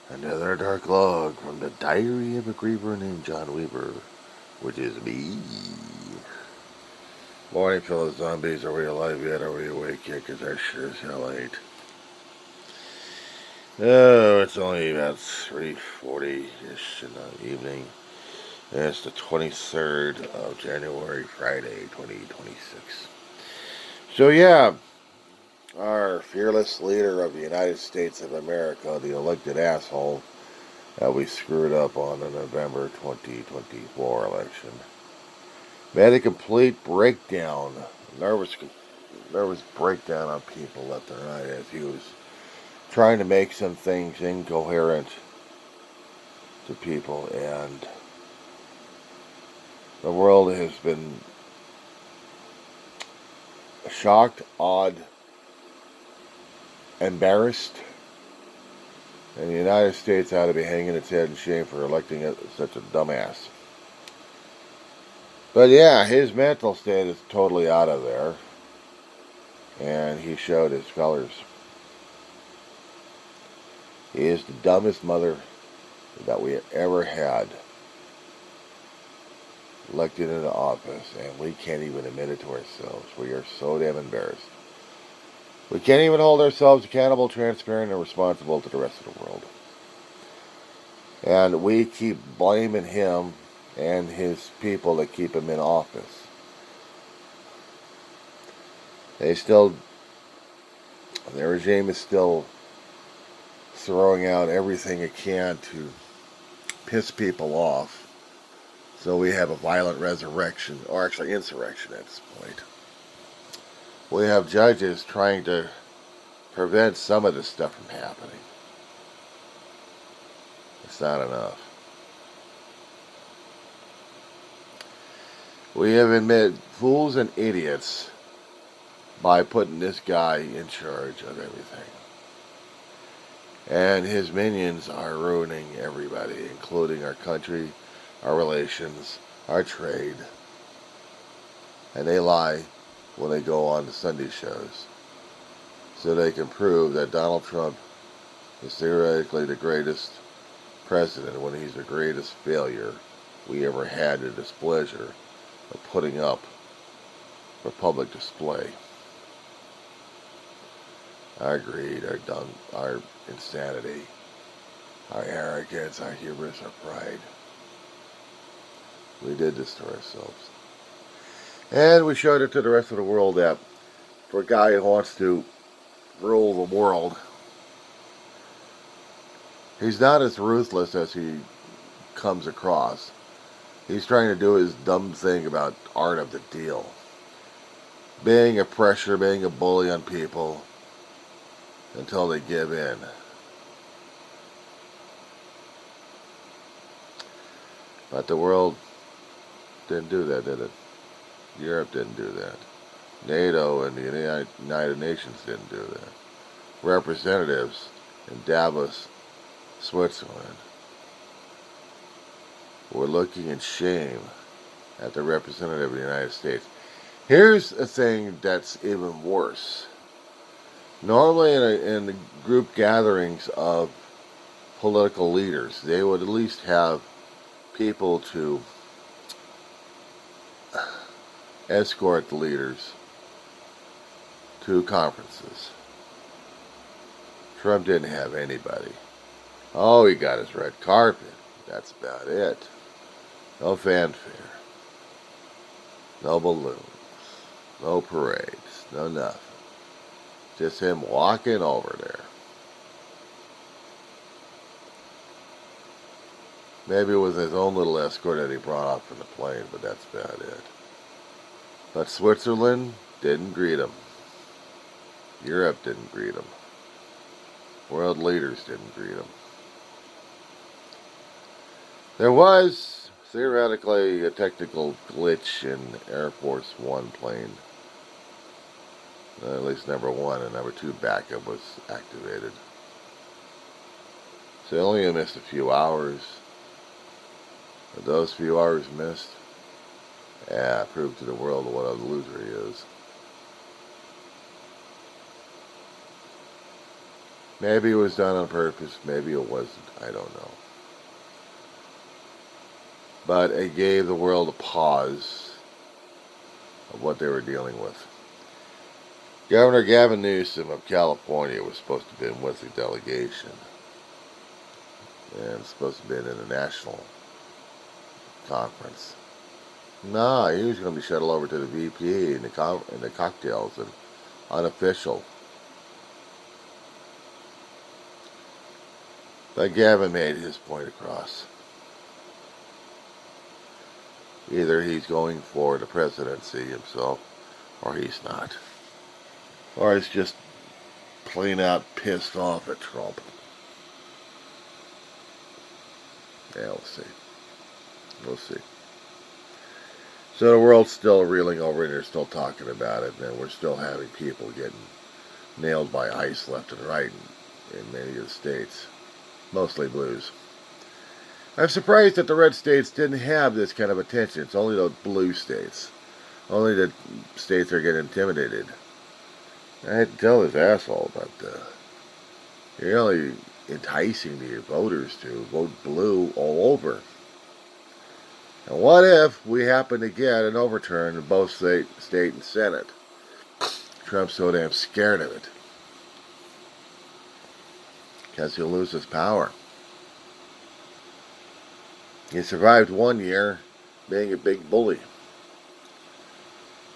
Another dark log from the diary of a griever named John Weaver, which is me. Morning, fellow zombies. Are we alive yet? Are we awake yet? Because I sure as hell ain't. Oh, it's only about 3:40-ish in the evening. And it's the 23rd of January, Friday, 2026. So, yeah, our fearless leader of the United States of America, the elected asshole that we screwed up on the November 2024 election, made a complete breakdown, nervous breakdown on people left and right as he was trying to make some things incoherent to people, and the world has been shocked, awed, embarrassed, and the United States ought to be hanging its head in shame for electing such a dumbass. But yeah, his mental state is totally out of there, and he showed his colors. He is the dumbest mother that we ever had elected into office, and we can't even admit it to ourselves. We are so damn embarrassed. We can't even hold ourselves accountable, transparent, and responsible to the rest of the world. And we keep blaming him and his people that keep him in office. Their regime is still throwing out everything it can to piss people off. So we have a violent resurrection, or actually insurrection at this point. We have judges trying to prevent some of this stuff from happening. It's not enough. We have admitted fools and idiots by putting this guy in charge of everything. And his minions are ruining everybody, including our country, our relations, our trade. And they lie when they go on the Sunday shows, so they can prove that Donald Trump is theoretically the greatest president when he's the greatest failure we ever had the displeasure of putting up for public display. Our greed, our insanity, our arrogance, our hubris, our pride. We did this to ourselves. And we showed it to the rest of the world that for a guy who wants to rule the world, he's not as ruthless as he comes across. He's trying to do his dumb thing about art of the deal. Being a pressure, being a bully on people until they give in. But the world didn't do that, did it? Europe didn't do that. NATO and the United Nations didn't do that. Representatives in Davos, Switzerland, were looking in shame at the representative of the United States. Here's a thing that's even worse. Normally in the group gatherings of political leaders, they would at least have people to escort the leaders to conferences. Trump didn't have anybody. Oh, he got his red carpet. That's about it. No fanfare. No balloons. No parades. No nothing. Just him walking over there. Maybe it was his own little escort that he brought up from the plane, but that's about it. But Switzerland didn't greet him. Europe didn't greet him. World leaders didn't greet him. There was theoretically a technical glitch in Air Force One plane. At least number one and number two backup was activated. So only missed a few hours. But those few hours missed, proved to the world what a loser he is. Maybe it was done on purpose. Maybe it wasn't. I don't know. But it gave the world a pause of what they were dealing with. Governor Gavin Newsom of California was supposed to have been with the delegation and supposed to have been in a national conference. Nah, he was going to be shuttled over to the VP and the cocktails and unofficial. But Gavin made his point across. Either he's going for the presidency himself, or he's not. Or he's just plain out pissed off at Trump. Yeah, we'll see. We'll see. So the world's still reeling over and they're still talking about it, and we're still having people getting nailed by ICE left and right in many of the states. Mostly blues. I'm surprised that the red states didn't have this kind of attention. It's only the blue states. Only the states that get intimidated. I had to tell this asshole about you're only enticing the voters to vote blue all over. And what if we happen to get an overturn in both state and Senate? Trump's so damn scared of it. Because he'll lose his power. He survived 1 year being a big bully.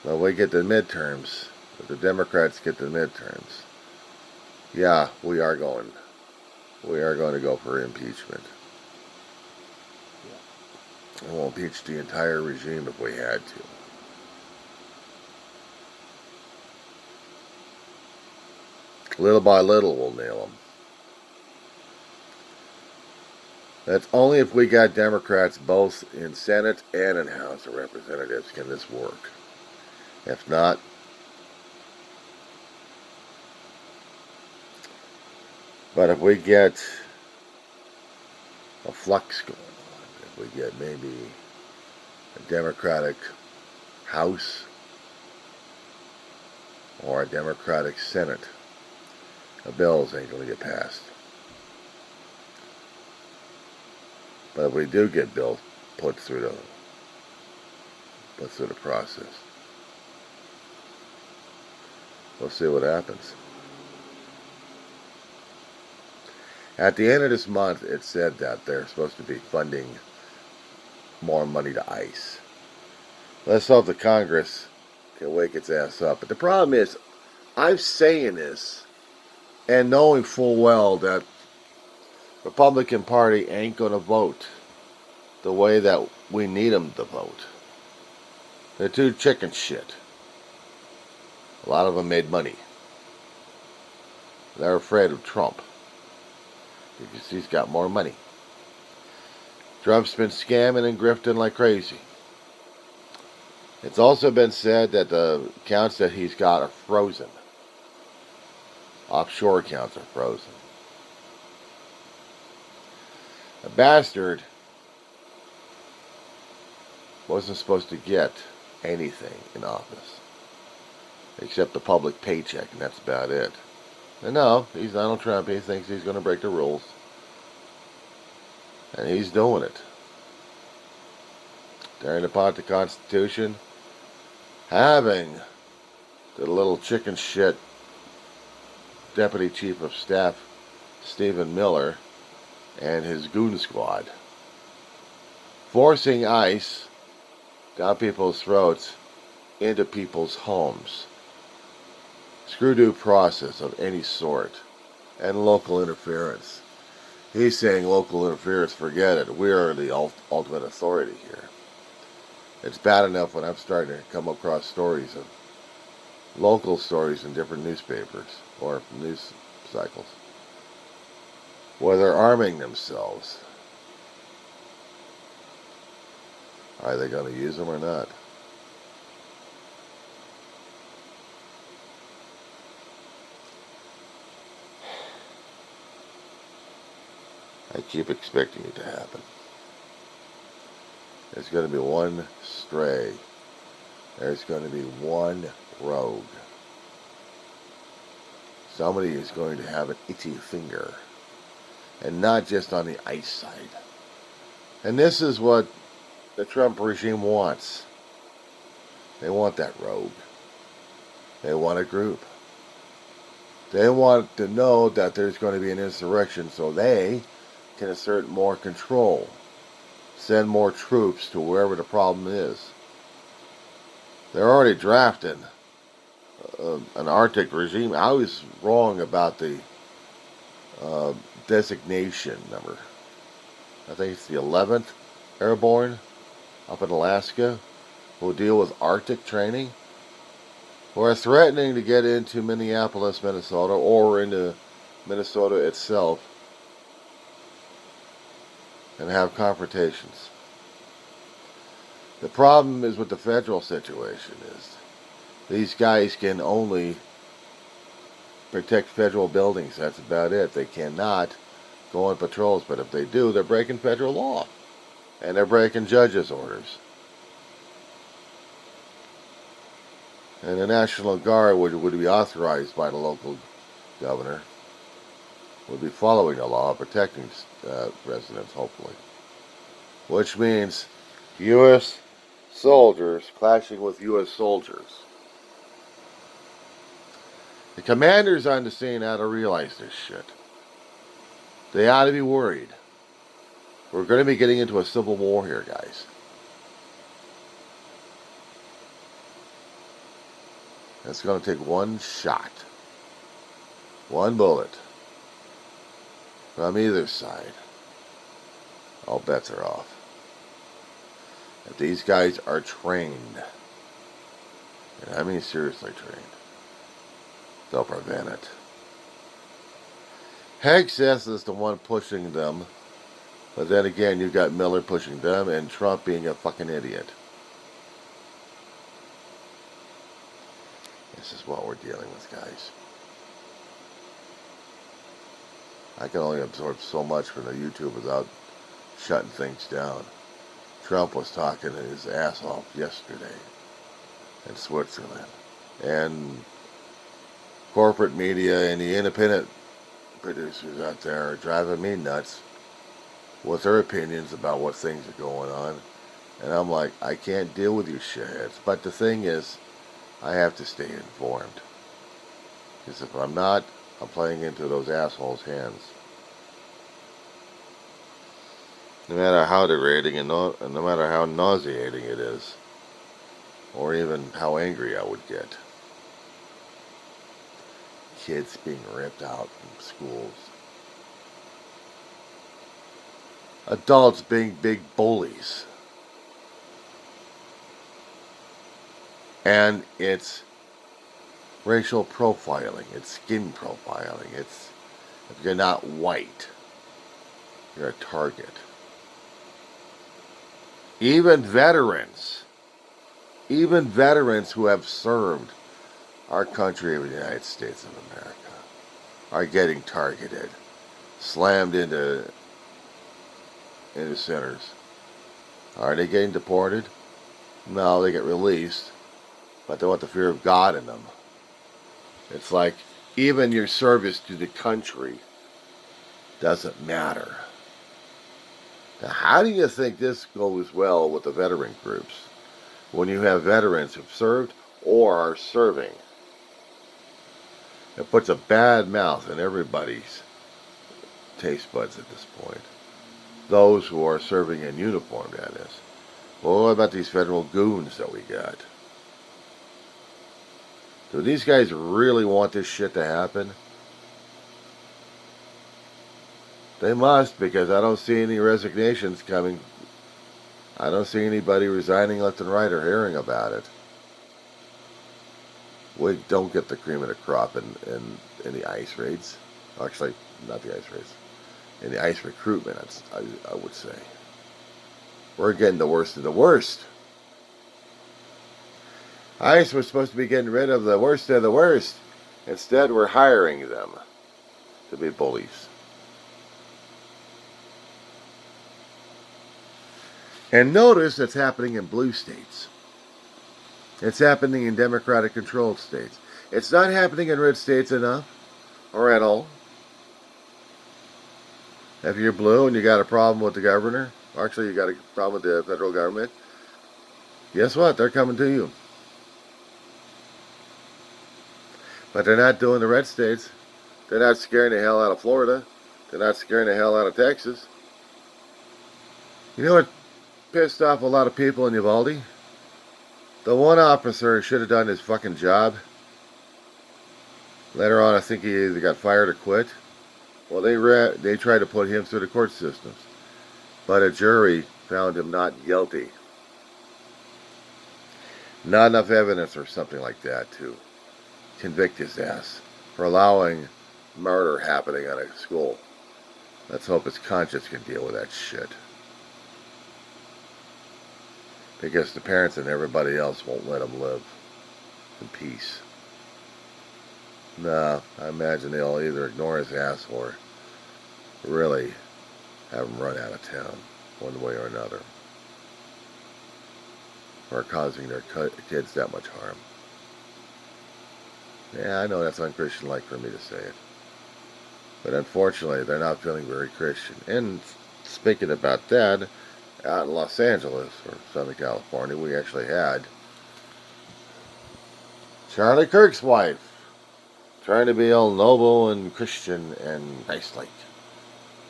Well, we get the midterms. If the Democrats get the midterms, yeah, we are going to go for impeachment. And we'll impeach the entire regime if we had to. Little by little, we'll nail them. That's only if we got Democrats both in Senate and in House of Representatives can this work. If not, but if we get a flux going on, if we get maybe a Democratic House or a Democratic Senate, the bills ain't going to get passed. But if we do get bills put through the process, we'll see what happens. At the end of this month, it said that they're supposed to be funding more money to ICE. Let's hope the Congress can wake its ass up. But the problem is, I'm saying this and knowing full well that Republican Party ain't going to vote the way that we need them to vote. They're too chicken shit. A lot of them made money. They're afraid of Trump because he's got more money. Trump's been scamming and grifting like crazy. It's also been said that the accounts that he's got are frozen. Offshore accounts are frozen. A bastard wasn't supposed to get anything in office except the public paycheck, and that's about it. And no, he's Donald Trump. He thinks he's going to break the rules. And he's doing it. Tearing apart the Constitution. Having the little chicken shit Deputy Chief of Staff Stephen Miller and his goon squad forcing ICE down people's throats into people's homes. Screw due process of any sort. And local interference. He's saying local interference, forget it. We are the ultimate authority here. It's bad enough when I'm starting to come across stories of local stories in different newspapers or news cycles where they're arming themselves. Are they going to use them or not? I keep expecting it to happen. There's going to be one stray. There's going to be one rogue. somebody is going to have an itchy finger. And not just on the ICE side. And this is what the Trump regime wants. They want that rogue. They want a group. They want to know that there's going to be an insurrection so they can assert more control. Send more troops to wherever the problem is. They're already drafting an Arctic regime. I was wrong about the designation number. I think it's the 11th Airborne up in Alaska who will deal with Arctic training. Who are threatening to get into Minneapolis, Minnesota, or into Minnesota itself and have confrontations. The problem is with the federal situation is these guys can only protect federal buildings. That's about it. They cannot go on patrols, but if they do, they're breaking federal law. And they're breaking judges' orders. And the National Guard would be authorized by the local governor, would be following the law, protecting residents, hopefully. Which means U.S. soldiers clashing with U.S. soldiers. The commanders on the scene ought to realize this shit. They ought to be worried. We're going to be getting into a civil war here, guys. It's going to take one shot, one bullet from either side. All bets are off. If these guys are trained, and I mean seriously trained, they'll prevent it. Hegseth is the one pushing them, but then again, you've got Miller pushing them and Trump being a fucking idiot. This is what we're dealing with, guys. I can only absorb so much from the YouTube without shutting things down. Trump was talking his ass off yesterday in Switzerland. And corporate media and the independent producers out there are driving me nuts with their opinions about what things are going on. And I'm like, I can't deal with you shitheads. But the thing is, I have to stay informed. Because if I'm not, I'm playing into those assholes' hands. No matter how degrading and no matter how nauseating it is, or even how angry I would get. Kids being ripped out from schools. Adults being big bullies. And it's racial profiling, it's skin profiling, it's if you're not white, you're a target. Even veterans who have served our country of the United States of America are getting targeted, slammed into centers. Are they getting deported? No, they get released, but they want the fear of God in them. It's like even your service to the country doesn't matter. Now, how do you think this goes well with the veteran groups when you have veterans who've served or are serving? It puts a bad mouth in everybody's taste buds at this point. Those who are serving in uniform, that is. Well, what about these federal goons that we got? Do these guys really want this shit to happen? They must, because I don't see any resignations coming. I don't see anybody resigning left and right or hearing about it. We don't get the cream of the crop in the ICE raids. Actually, not the ICE raids. In the ICE recruitment, I would say. We're getting the worst of the worst. ICE was supposed to be getting rid of the worst of the worst. Instead, we're hiring them to be bullies. And notice it's happening in blue states. It's happening in Democratic-controlled states. It's not happening in red states enough. rental. If you're blue and you got a problem with the governor, actually you got a problem with the federal government, guess what? They're coming to you. But they're not doing the red states. They're not scaring the hell out of Florida. They're not scaring the hell out of Texas. You know what pissed off a lot of people in Uvalde? The one officer should have done his fucking job. Later on, I think he either got fired or quit. Well, they tried to put him through the court systems, but a jury found him not guilty. Not enough evidence or something like that to convict his ass for allowing murder happening at a school. Let's hope his conscience can deal with that shit. Because the parents and everybody else won't let him live in peace. Nah, I imagine they'll either ignore his ass or really have him run out of town one way or another. Or causing their kids that much harm. Yeah, I know that's unchristian-like for me to say it. But unfortunately, they're not feeling very Christian. And speaking about that, out in Los Angeles, or Southern California, we actually had Charlie Kirk's wife trying to be all noble and Christian and Christ-like.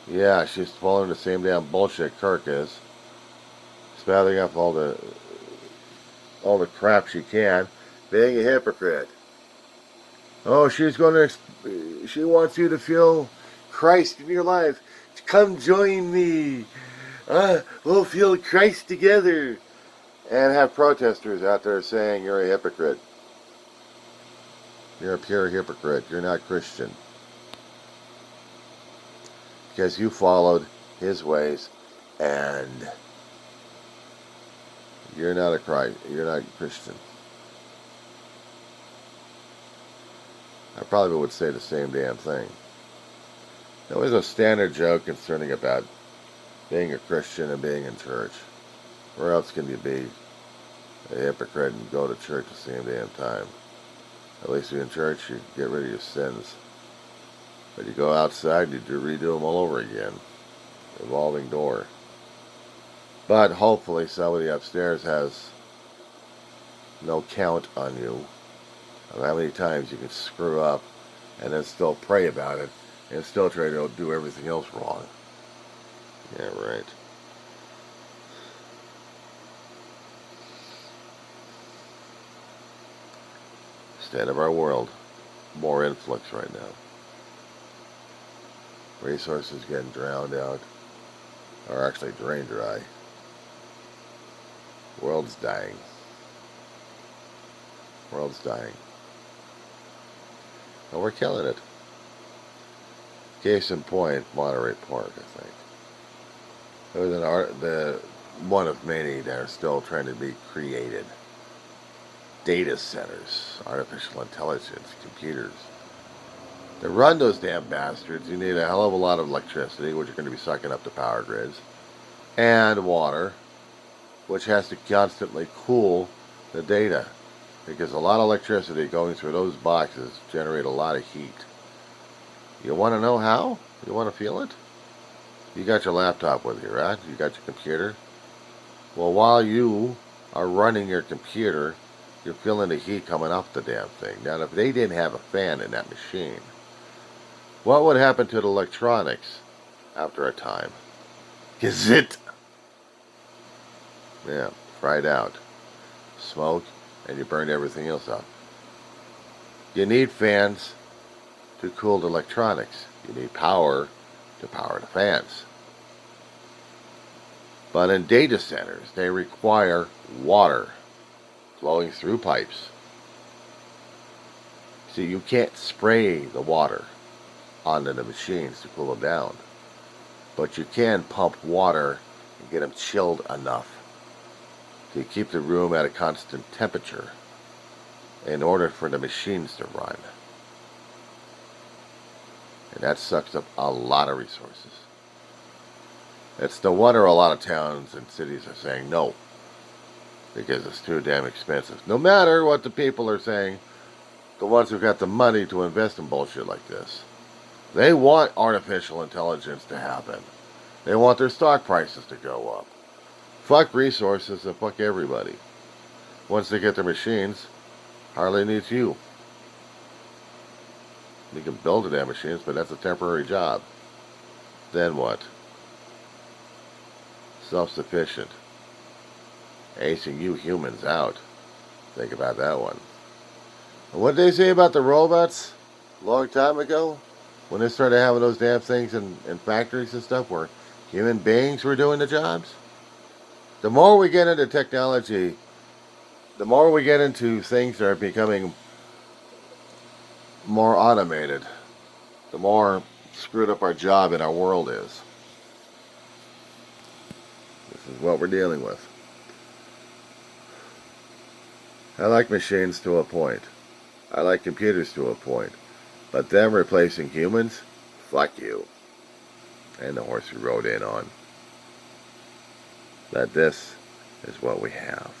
Yeah, she's following the same damn bullshit Kirk is. Spouting up all the crap she can, being a hypocrite. Oh, she wants you to feel Christ in your life. Come join me. We'll feel Christ together. And have protesters out there saying you're a hypocrite. You're a pure hypocrite. You're not Christian. Because you followed his ways and you're not a Christ. You're not Christian. I probably would say the same damn thing. There was a standard joke concerning about being a Christian and being in church. Where else can you be a hypocrite and go to church at the same damn time? At least you're in church, you get rid of your sins. But you go outside, you redo them all over again. Revolving door. But hopefully somebody upstairs has no count on you of how many times you can screw up and then still pray about it and still try to do everything else wrong. Yeah, right. State of our world. More influx right now. Resources getting drowned out. Or actually drained dry. World's dying. World's dying. And we're killing it. Case in point, Monterey Park, I think. It was one of many that are still trying to be created. Data centers, artificial intelligence, computers. To run those damn bastards, you need a hell of a lot of electricity, which are going to be sucking up the power grids, and water, which has to constantly cool the data, because a lot of electricity going through those boxes generate a lot of heat. You want to know how? You want to feel it? You got your laptop with you, right? You got your computer. Well, while you are running your computer, you're feeling the heat coming off the damn thing. Now, if they didn't have a fan in that machine, what would happen to the electronics after a time? Gazit! Yeah, fried out. Smoke, and you burned everything else up. You need fans to cool the electronics. You need power to power the fans. But in data centers, they require water flowing through pipes. So you can't spray the water onto the machines to cool them down. But you can pump water and get them chilled enough to keep the room at a constant temperature in order for the machines to run. And that sucks up a lot of resources. It's no wonder a lot of towns and cities are saying no, because it's too damn expensive. No matter what the people are saying, the ones who've got the money to invest in bullshit like this. They want artificial intelligence to happen. They want their stock prices to go up. Fuck resources and fuck everybody. Once they get their machines, hardly needs you. You can build the damn machines, but that's a temporary job. Then what? Self-sufficient. Acing you humans out. Think about that one. And what did they say about the robots a long time ago? When they started having those damn things in factories and stuff where human beings were doing the jobs? The more we get into technology, the more we get into things that are becoming more automated, the more screwed up our job and our world is. This is what we're dealing with. I like machines to a point. I like computers to a point. But them replacing humans? Fuck you. And the horse you rode in on. That this is what we have.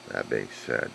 That being said,